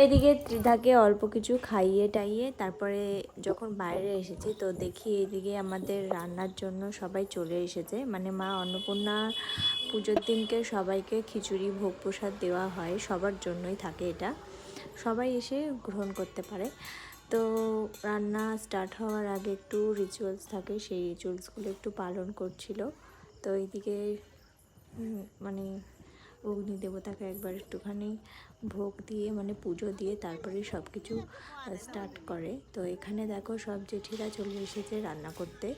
এদিকে ত্রিধাকে অল্প কিছু খাইয়ে টাইয়ে তারপরে যখন বাইরে এসেছি তো দেখি এদিকে আমাদের রান্নার জন্য সবাই চলে এসেছে। মানে মা অন্নপূর্ণা পুজোর দিনকে সবাইকে খিচুড়ি ভোগ প্রসাদ দেওয়া হয়, সবার জন্যই থাকে এটা, সবাই এসে গ্রহণ করতে পারে। তো রান্না স্টার্ট হওয়ার আগে একটু রিচুয়ালস থাকে, সেই রিচুয়ালসগুলো একটু পালন করছিল। তো এইদিকে মানে অগ্নি দেবতাকে একবার একটুখানি ভোগ দিয়ে মানে পুজো দিয়ে তারপরে সব কিছু স্টার্ট করে। তো এখানে দেখো সব জেঠিরা চলে এসেছে রান্না করতে।